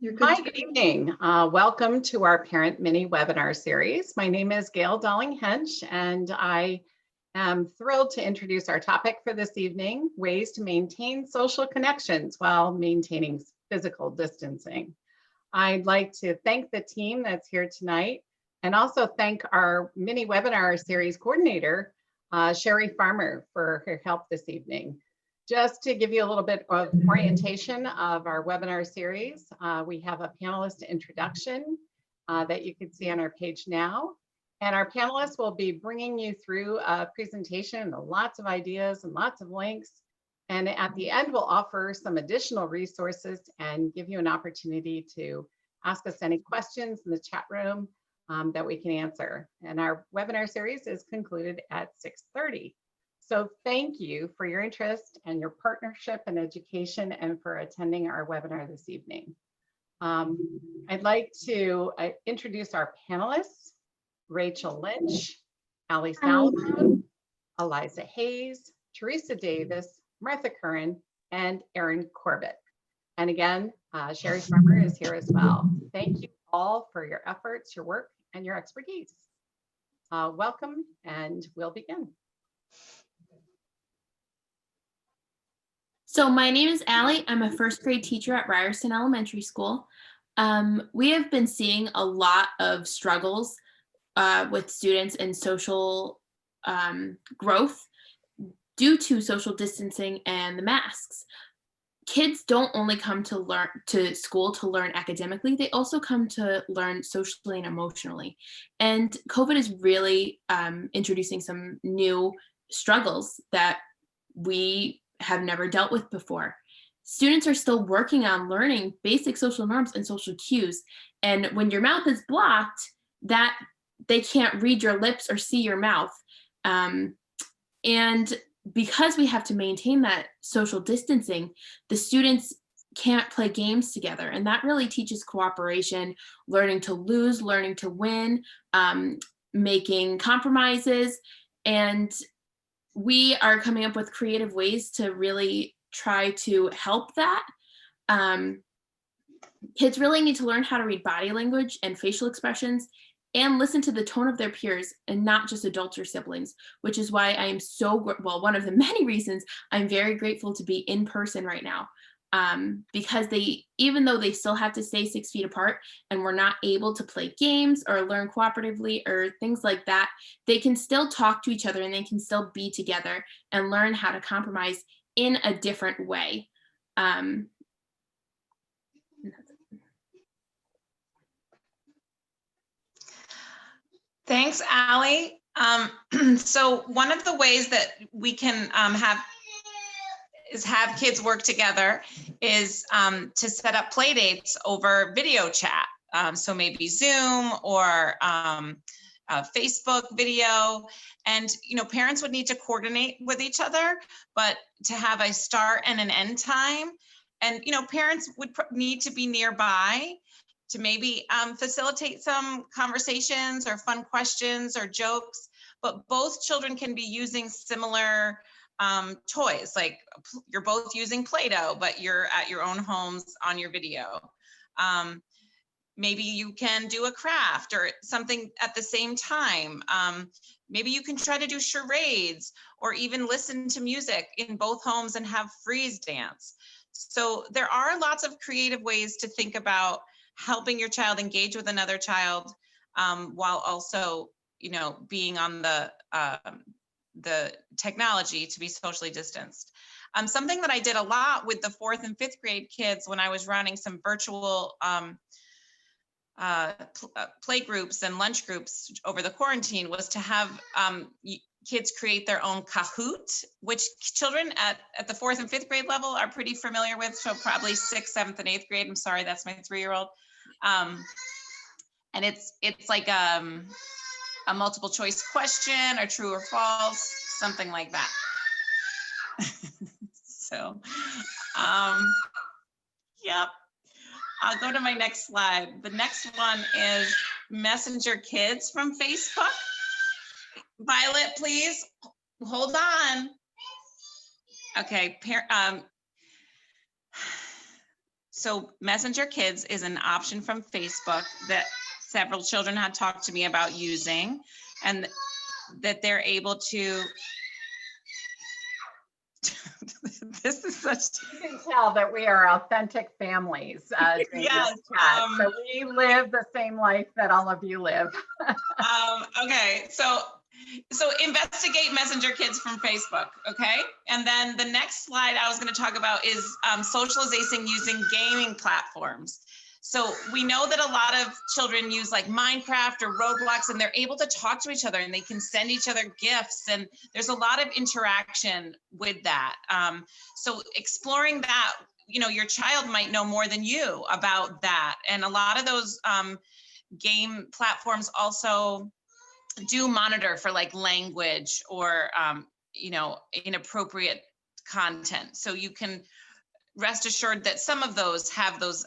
You're good. Hi, good evening. Welcome to our Parent Mini Webinar Series. My name is Gail Dolling-Hench, and I am thrilled to introduce our topic for this evening, ways to maintain social connections while maintaining physical distancing. I'd like to thank the team that's here tonight, and also thank our mini webinar series coordinator, Sherry Farmer, for her help this evening. Just to give you a little bit of orientation of our webinar series, we have a panelist introduction that you can see on our page now. And our panelists will be bringing you through a presentation, lots of ideas and lots of links. And at the end, we'll offer some additional resources and give you an opportunity to ask us any questions in the chat room that we can answer. And our webinar series is concluded at 6:30. So thank you for your interest and your partnership in education and for attending our webinar this evening. I'd like to introduce our panelists, Rachel Lynch, Ali Salomon, Eliza Hayes, Teresa Davis, Martha Curran, and Erin Corbett. And again, Sherry Farmer is here as well. Thank you all for your efforts, your work, and your expertise. Welcome, and we'll begin. So my name is Allie. I'm a first grade teacher at Ryerson Elementary School. We have been seeing a lot of struggles with students in social growth due to social distancing and the masks. Kids don't only come to school to learn academically, they also come to learn socially and emotionally. And COVID is really introducing some new struggles that we have never dealt with before. Students are still working on learning basic social norms and social cues. And when your mouth is blocked, that they can't read your lips or see your mouth. And because we have to maintain that social distancing, the students can't play games together. And that really teaches cooperation, learning to lose, learning to win, making compromises. And we are coming up with creative ways to really try to help that. Kids really need to learn how to read body language and facial expressions and listen to the tone of their peers and not just adults or siblings, which is why I am one of the many reasons I'm very grateful to be in person right now. Because even though they still have to stay 6 feet apart and we're not able to play games or learn cooperatively or things like that, they can still talk to each other and they can still be together and learn how to compromise in a different way. Thanks, Allie. So one of the ways that we can have kids work together is to set up play dates over video chat. So maybe Zoom or Facebook video. And, parents would need to coordinate with each other, but to have a start and an end time. And, parents would need to be nearby to maybe facilitate some conversations or fun questions or jokes, but both children can be using similar toys, like you're both using Play-Doh, but you're at your own homes on your video. Maybe you can do a craft or something at the same time. Maybe you can try to do charades or even listen to music in both homes and have freeze dance. So there are lots of creative ways to think about helping your child engage with another child while also, being on the technology to be socially distanced. Something that I did a lot with the 4th and 5th grade kids when I was running some virtual play groups and lunch groups over the quarantine was to have kids create their own Kahoot, which children at the 4th and 5th grade level are pretty familiar with. So probably 6th, 7th, and 8th grade. I'm sorry, that's my 3-year-old. And it's like a multiple choice question or true or false, something like that. So, yep. I'll go to my next slide. The next one is Messenger Kids from Facebook. Violet, please hold on. Okay, So Messenger Kids is an option from Facebook that several children had talked to me about using, and that they're able to, this is such, You can tell that we are authentic families during Yes, this chat. So we live the same life that all of you live. okay, so investigate Messenger Kids from Facebook, okay? And then the next slide I was going to talk about is socialization using gaming platforms. So we know that a lot of children use like Minecraft or Roblox, and they're able to talk to each other, and they can send each other gifts, and there's a lot of interaction with that. So exploring that, you know, your child might know more than you about that. And a lot of those game platforms also do monitor for like language or, you know, inappropriate content. So you can rest assured that some of those have those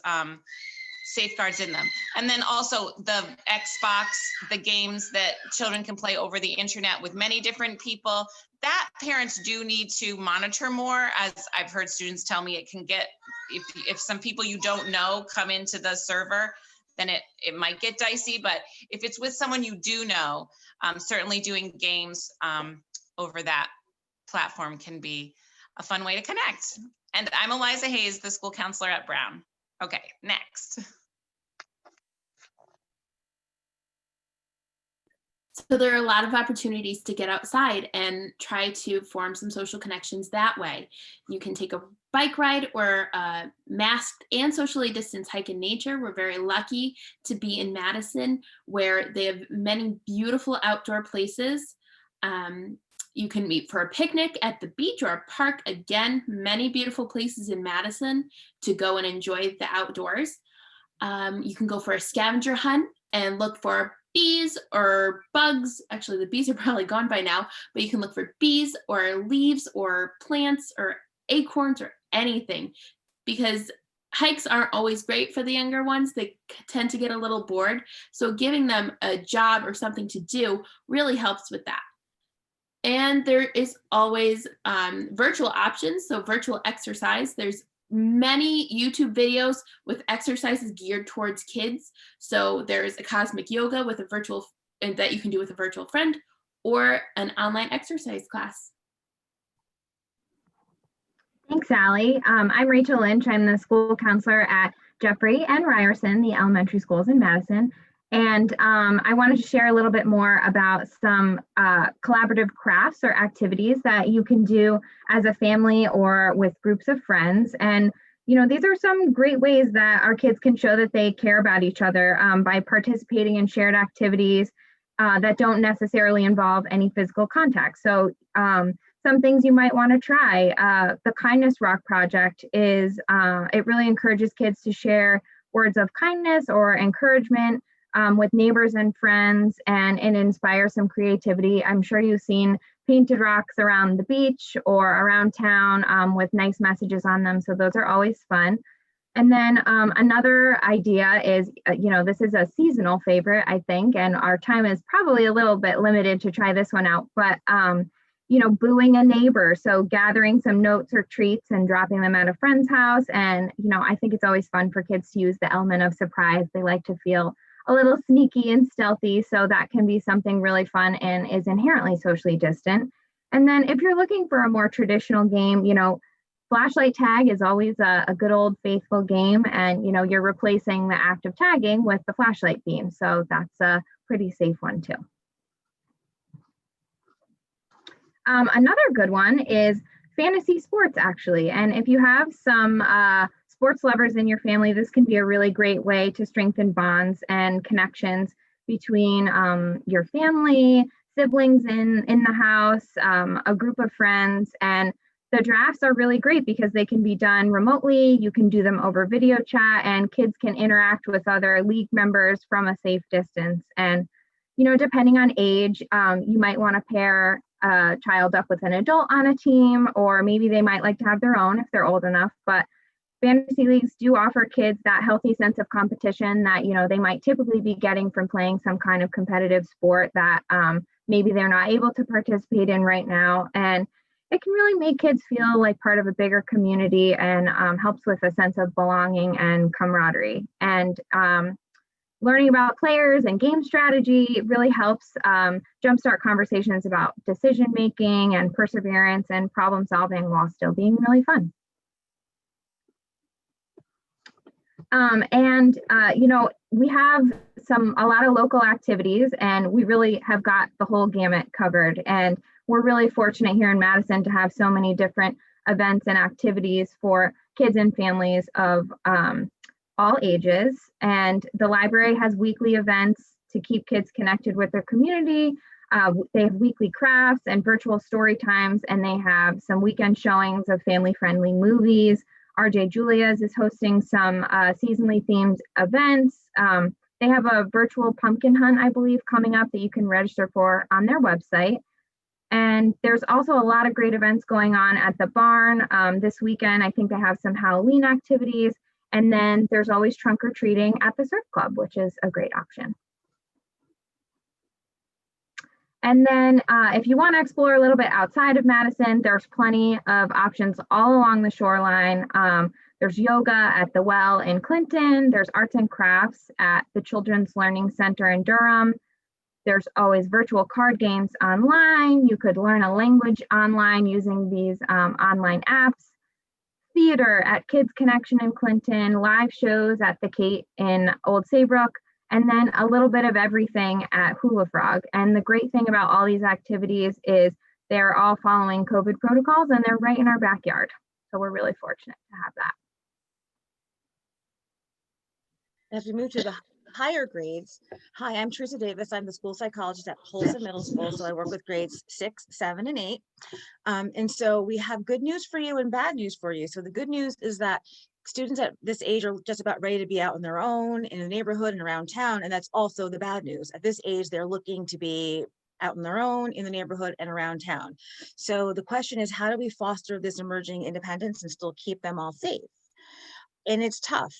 safeguards in them. And then also the Xbox, the games that children can play over the internet with many different people, that parents do need to monitor more. As I've heard students tell me, it can get, if some people you don't know come into the server, then it might get dicey. But if it's with someone you do know, certainly doing games over that platform can be a fun way to connect. And I'm Eliza Hayes, the school counselor at Brown. Okay, next. So there are a lot of opportunities to get outside and try to form some social connections that way. You can take a bike ride or a masked and socially distanced hike in nature. We're very lucky to be in Madison, where they have many beautiful outdoor places. You can meet for a picnic at the beach or a park. Again, many beautiful places in Madison to go and enjoy the outdoors. You can go for a scavenger hunt and look for bees or bugs. Actually, the bees are probably gone by now, but you can look for bees or leaves or plants or acorns or anything, because hikes aren't always great for the younger ones. They tend to get a little bored. So giving them a job or something to do really helps with that. And there is always virtual options. So virtual exercise, there's many YouTube videos with exercises geared towards kids. So there's a cosmic yoga with a virtual, that you can do with a virtual friend, or an online exercise class. Thanks, Allie. I'm Rachel Lynch. I'm the school counselor at Jeffrey and Ryerson, the elementary schools in Madison. And I wanted to share a little bit more about some collaborative crafts or activities that you can do as a family or with groups of friends. And, you know, these are some great ways that our kids can show that they care about each other by participating in shared activities that don't necessarily involve any physical contact. So some things you might want to try. The Kindness Rock Project is, it really encourages kids to share words of kindness or encouragement with neighbors and friends, and it inspires some creativity. I'm sure you've seen painted rocks around the beach or around town with nice messages on them. So those are always fun. And then another idea is, you know, this is a seasonal favorite, I think, and our time is probably a little bit limited to try this one out, but you know, booing a neighbor. So gathering some notes or treats and dropping them at a friend's house. And, you know, I think it's always fun for kids to use the element of surprise. They like to feel a little sneaky and stealthy. So that can be something really fun and is inherently socially distant. And then if you're looking for a more traditional game, you know, flashlight tag is always a good old faithful game. And, you know, you're replacing the act of tagging with the flashlight beam. So that's a pretty safe one too. Another good one is fantasy sports, actually. And if you have some sports lovers in your family, this can be a really great way to strengthen bonds and connections between your family, siblings in the house, a group of friends. And the drafts are really great because they can be done remotely. You can do them over video chat, and kids can interact with other league members from a safe distance. And, you know, depending on age, you might want to pair a child up with an adult on a team, or maybe they might like to have their own if they're old enough. But fantasy leagues do offer kids that healthy sense of competition that, you know, they might typically be getting from playing some kind of competitive sport that maybe they're not able to participate in right now. And it can really make kids feel like part of a bigger community and helps with a sense of belonging and camaraderie. And learning about players and game strategy really helps jumpstart conversations about decision making and perseverance and problem solving while still being really fun. We have a lot of local activities, and we really have got the whole gamut covered. And we're really fortunate here in Madison to have so many different events and activities for kids and families of all ages. And the library has weekly events to keep kids connected with their community. They have weekly crafts and virtual story times, and they have some weekend showings of family-friendly movies. RJ Julia's is hosting some seasonally themed events. They have a virtual pumpkin hunt, I believe, coming up that you can register for on their website. And there's also a lot of great events going on at the barn. This weekend, I think they have some Halloween activities. And then there's always trunk or treating at the surf club, which is a great option. And then if you want to explore a little bit outside of Madison, there's plenty of options all along the shoreline. There's yoga at the Well in Clinton. There's arts and crafts at the Children's Learning Center in Durham. There's always virtual card games online. You could learn a language online using these online apps. Theater at Kids Connection in Clinton, live shows at the Kate in Old Saybrook, and then a little bit of everything at Hula Frog. And the great thing about all these activities is they're all following COVID protocols and they're right in our backyard. So we're really fortunate to have that. As we move to the higher grades, hi, I'm Teresa Davis. I'm the school psychologist at Polson Middle School. So I work with grades 6, 7, and 8. And so we have good news for you and bad news for you. So the good news is that students at this age are just about ready to be out on their own in the neighborhood and around town. And that's also the bad news. At this age, they're looking to be out on their own in the neighborhood and around town. So the question is, how do we foster this emerging independence and still keep them all safe? And it's tough.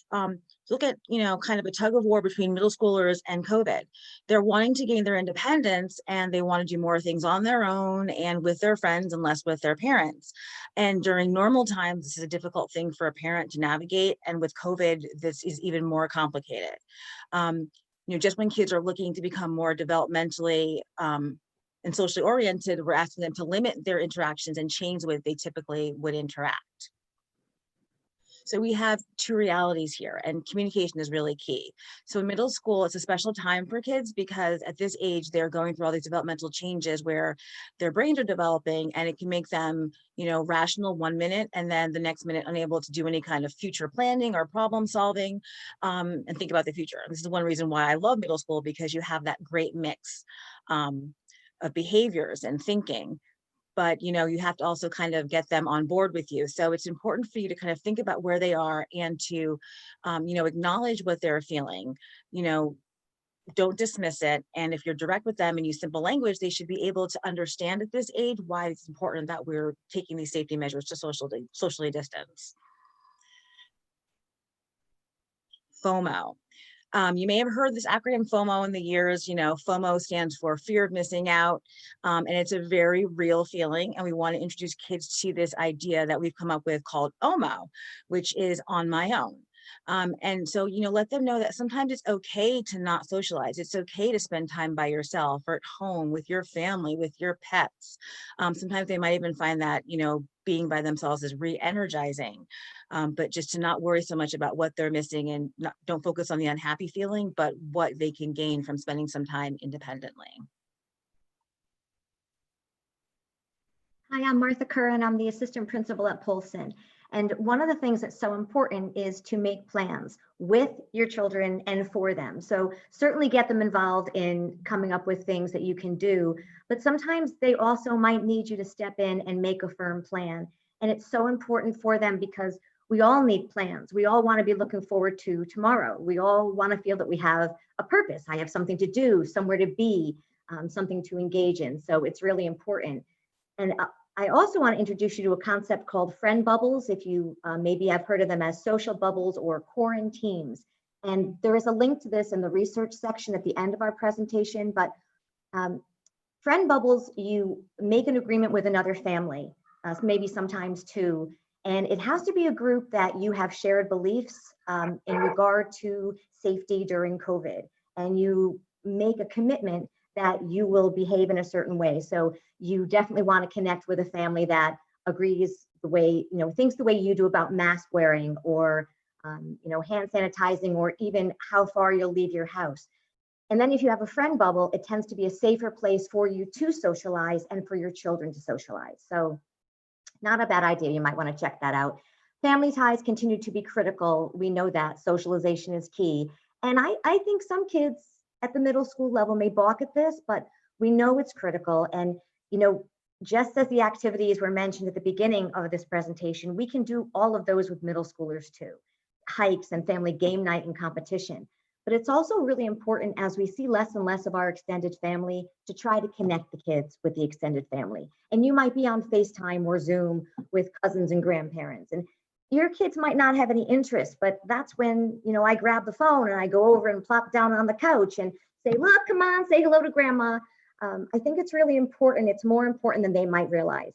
Look at, kind of a tug of war between middle schoolers and COVID. They're wanting to gain their independence and they want to do more things on their own and with their friends and less with their parents. And during normal times, this is a difficult thing for a parent to navigate. And with COVID, this is even more complicated. Just when kids are looking to become more developmentally and socially oriented, we're asking them to limit their interactions and change the way they typically would interact. So we have two realities here, and communication is really key. So in middle school, it's a special time for kids because at this age, they're going through all these developmental changes where their brains are developing, and it can make them, rational 1 minute, and then the next minute unable to do any kind of future planning or problem solving and think about the future. And this is one reason why I love middle school, because you have that great mix of behaviors and thinking. But, you have to also kind of get them on board with you. So it's important for you to kind of think about where they are and to, acknowledge what they're feeling, don't dismiss it. And if you're direct with them and use simple language, they should be able to understand at this age why it's important that we're taking these safety measures to socially distance. FOMO. You may have heard this acronym FOMO in the years. FOMO stands for fear of missing out. And it's a very real feeling. And we want to introduce kids to this idea that we've come up with called OMO, which is on my own. And so, let them know that sometimes it's okay to not socialize. It's okay to spend time by yourself or at home with your family, with your pets. Sometimes they might even find that, being by themselves is re-energizing, but just to not worry so much about what they're missing and don't focus on the unhappy feeling, but what they can gain from spending some time independently. Hi, I'm Martha Curran. I'm the assistant principal at Polson. And one of the things that's so important is to make plans with your children and for them. So certainly get them involved in coming up with things that you can do, but sometimes they also might need you to step in and make a firm plan. And it's so important for them because we all need plans. We all want to be looking forward to tomorrow. We all want to feel that we have a purpose. I have something to do, somewhere to be, something to engage in. So it's really important. And I also want to introduce you to a concept called friend bubbles. If you maybe have heard of them as social bubbles or quarantines. And there is a link to this in the research section at the end of our presentation. But friend bubbles, you make an agreement with another family maybe sometimes two. And it has to be a group that you have shared beliefs in regard to safety during COVID. And you make a commitment that you will behave in a certain way. So you definitely want to connect with a family that agrees the way, thinks the way you do about mask wearing or, hand sanitizing, or even how far you'll leave your house. And then if you have a friend bubble, it tends to be a safer place for you to socialize and for your children to socialize. So not a bad idea. You might want to check that out. Family ties continue to be critical. We know that socialization is key. And I think some kids at the middle school level may balk at this, but we know it's critical. And, just as the activities were mentioned at the beginning of this presentation, we can do all of those with middle schoolers too. Hikes and family game night and competition. But it's also really important, as we see less and less of our extended family, to try to connect the kids with the extended family. And you might be on FaceTime or Zoom with cousins and grandparents. And your kids might not have any interest, but that's when, I grab the phone and I go over and plop down on the couch and say, look, come on, say hello to grandma. I think it's really important. It's more important than they might realize.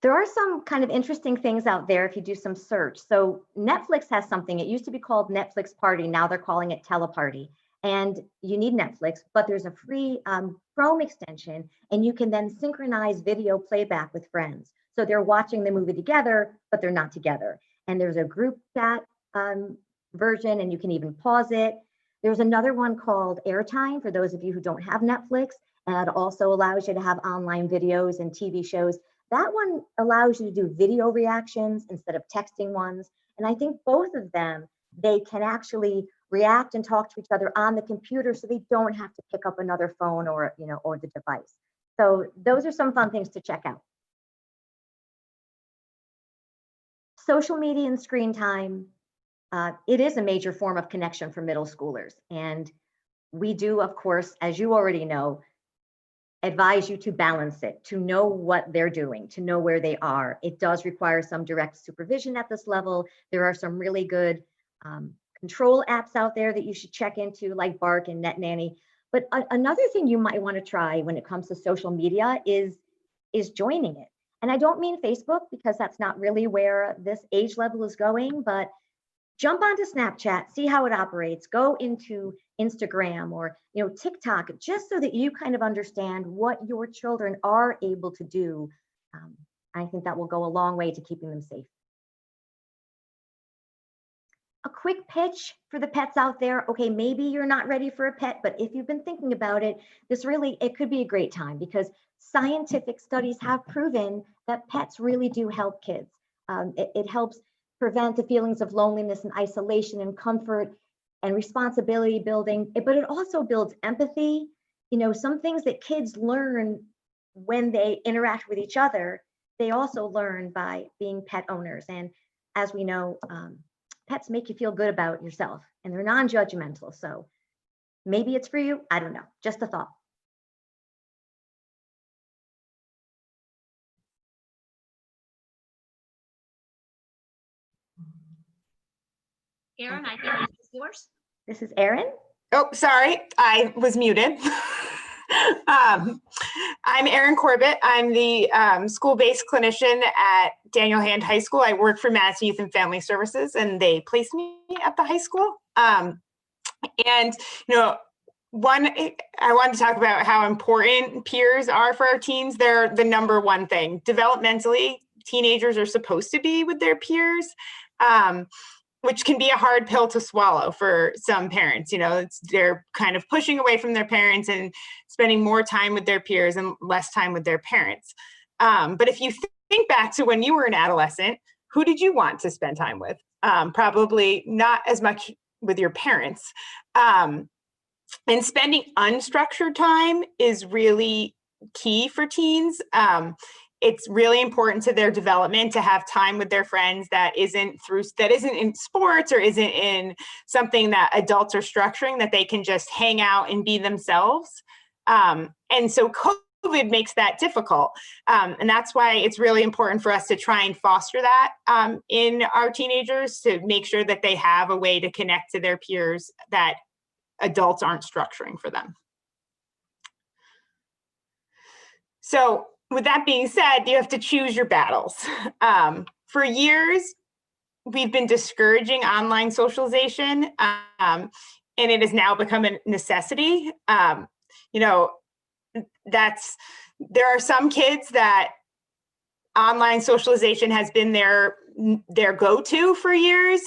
There are some kind of interesting things out there if you do some search. So Netflix has something. It used to be called Netflix Party. Now they're calling it Teleparty. And you need Netflix, but there's a free Chrome extension, and you can then synchronize video playback with friends. So they're watching the movie together, but they're not together. And there's a group chat version, and you can even pause it. There's another one called Airtime for those of you who don't have Netflix, and it also allows you to have online videos and TV shows. That one allows you to do video reactions instead of texting ones. And I think both of them, they can actually react and talk to each other on the computer, so they don't have to pick up another phone or, or the device. So those are some fun things to check out. Social media and screen time. It is a major form of connection for middle schoolers. And we do, of course, as you already know, advise you to balance it, to know what they're doing, to know where they are. It does require some direct supervision at this level. There are some really good control apps out there that you should check into, like Bark and NetNanny. But another thing you might want to try when it comes to social media is joining it. And I don't mean Facebook, because that's not really where this age level is going, but jump onto Snapchat, see how it operates, go into Instagram or TikTok, just so that you kind of understand what your children are able to do. I think that will go a long way to keeping them safe. A quick pitch for the pets out there. Okay, maybe you're not ready for a pet, but if you've been thinking about it, it could be a great time, because scientific studies have proven that pets really do help kids. It helps prevent the feelings of loneliness and isolation and comfort and responsibility building, but it also builds empathy. Some things that kids learn when they interact with each other, they also learn by being pet owners. And as we know, pets make you feel good about yourself, and they're non-judgmental. So maybe it's for you. I don't know. Just a thought. Erin, I think this is yours. This is Erin. Oh, sorry, I was muted. I'm Erin Corbett. I'm the school-based clinician at Daniel Hand High School. I work for Madison Youth and Family Services, and they placed me at the high school. I wanted to talk about how important peers are for our teens. They're the number one thing. Developmentally, teenagers are supposed to be with their peers, which can be a hard pill to swallow for some parents. They're kind of pushing away from their parents and spending more time with their peers and less time with their parents. But if you think back to when you were an adolescent, who did you want to spend time with? Probably not as much with your parents. And spending unstructured time is really key for teens. It's really important to their development to have time with their friends that isn't in sports or isn't in something that adults are structuring, that they can just hang out and be themselves. And so COVID makes that difficult. And that's why it's really important for us to try and foster that in our teenagers, to make sure that they have a way to connect to their peers that adults aren't structuring for them. So with that being said, you have to choose your battles. For years, we've been discouraging online socialization, and it has now become a necessity. You know, there are some kids that online socialization has been their go-to for years,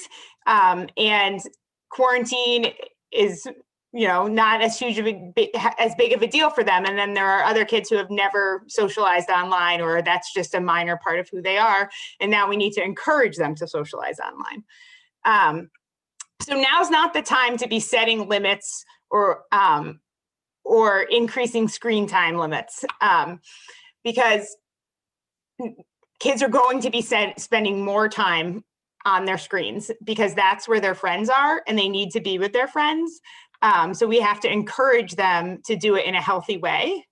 and quarantine is not as big of a deal for them. And then there are other kids who have never socialized online, or that's just a minor part of who they are. And now we need to encourage them to socialize online. So now's not the time to be setting limits or increasing screen time limits, because kids are going to be spending more time on their screens because that's where their friends are and they need to be with their friends. So we have to encourage them to do it in a healthy way.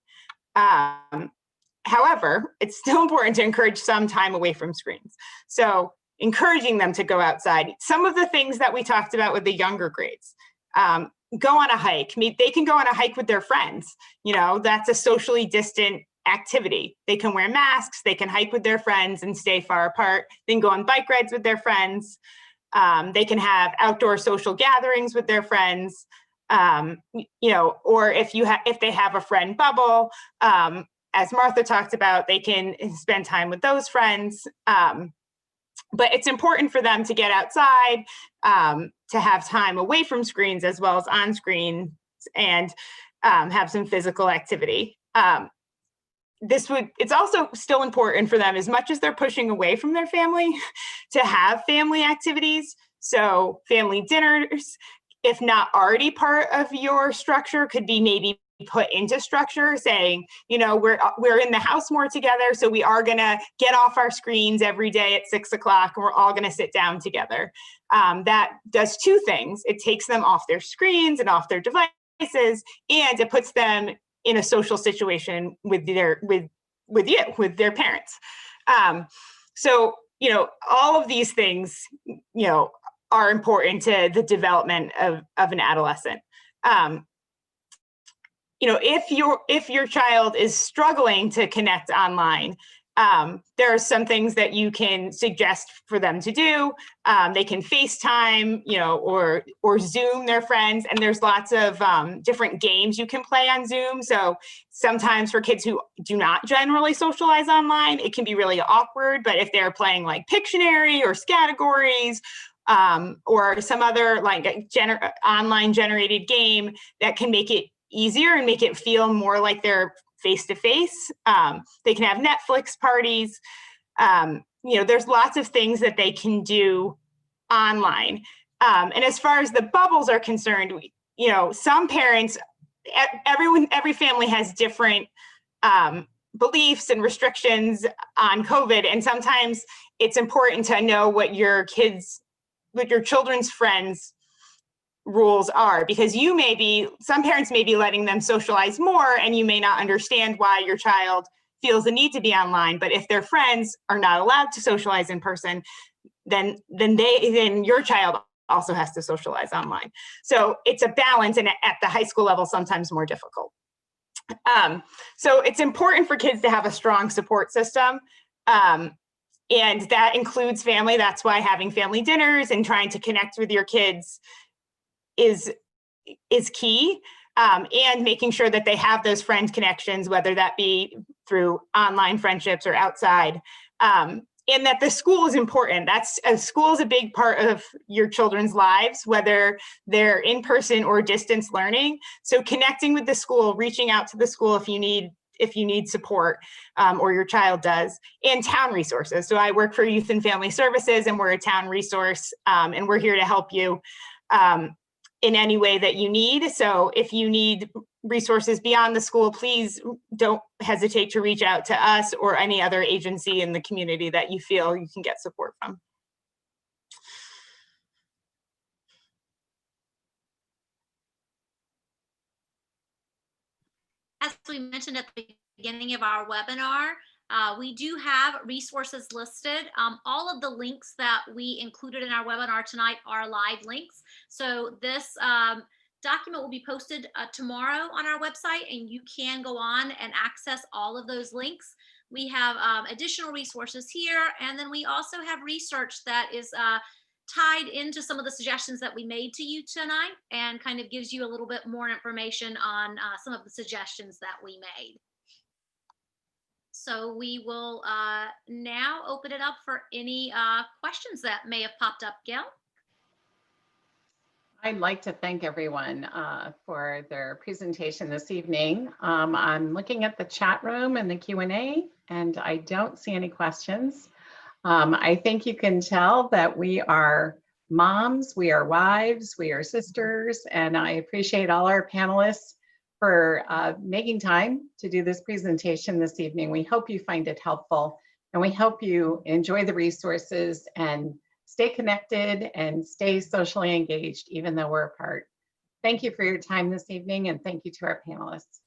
However, it's still important to encourage some time away from screens. So encouraging them to go outside. Some of the things that we talked about with the younger grades, go on a hike. They can go on a hike with their friends. That's a socially distant activity. They can wear masks, they can hike with their friends and stay far apart. They can go on bike rides with their friends. They can have outdoor social gatherings with their friends. Or if they have a friend bubble, as Martha talked about, they can spend time with those friends. But it's important for them to get outside, to have time away from screens as well as on screens, and have some physical activity. It's also still important for them, as much as they're pushing away from their family, to have family activities. So family dinners, if not already part of your structure, could be maybe put into structure, saying, we're in the house more together, so we are gonna get off our screens every day at 6 o'clock, and we're all gonna sit down together. That does two things. It takes them off their screens and off their devices, and it puts them in a social situation with their parents. So all of these things are important to the development of an adolescent. If your child is struggling to connect online, there are some things that you can suggest for them to do. They can FaceTime, or Zoom their friends, and there's lots of different games you can play on Zoom. So sometimes for kids who do not generally socialize online, it can be really awkward. But if they're playing like Pictionary or Scattergories, or some other online generated game that can make it easier and make it feel more like they're face-to-face. They can have Netflix parties. There's lots of things that they can do online. And as far as the bubbles are concerned, some parents, every family has different beliefs and restrictions on COVID. And sometimes it's important to know what your children's friends' rules are, because some parents may be letting them socialize more, and you may not understand why your child feels the need to be online. But if their friends are not allowed to socialize in person, then your child also has to socialize online. So it's a balance, and at the high school level, sometimes more difficult. So it's important for kids to have a strong support system. And that includes family. That's why having family dinners and trying to connect with your kids is key, and making sure that they have those friend connections, whether that be through online friendships or outside, and that the school is important. School is a big part of your children's lives, whether they're in person or distance learning. So connecting with the school, reaching out to the school if you need support, or your child does, and town resources. So I work for Youth and Family Services, and we're a town resource, and we're here to help you in any way that you need. So if you need resources beyond the school, please don't hesitate to reach out to us or any other agency in the community that you feel you can get support from. As we mentioned at the beginning of our webinar, we do have resources listed. All of the links that we included in our webinar tonight are live links. So this document will be posted tomorrow on our website, and you can go on and access all of those links. We have additional resources here, and then we also have research that is tied into some of the suggestions that we made to you tonight, and kind of gives you a little bit more information on some of the suggestions that we made. So we will now open it up for any questions that may have popped up. Gail? I'd like to thank everyone for their presentation this evening. I'm looking at the chat room and the Q&A, and I don't see any questions. I think you can tell that we are moms, we are wives, we are sisters, and I appreciate all our panelists for making time to do this presentation this evening. We hope you find it helpful, and we hope you enjoy the resources and stay connected and stay socially engaged, even though we're apart. Thank you for your time this evening, and thank you to our panelists.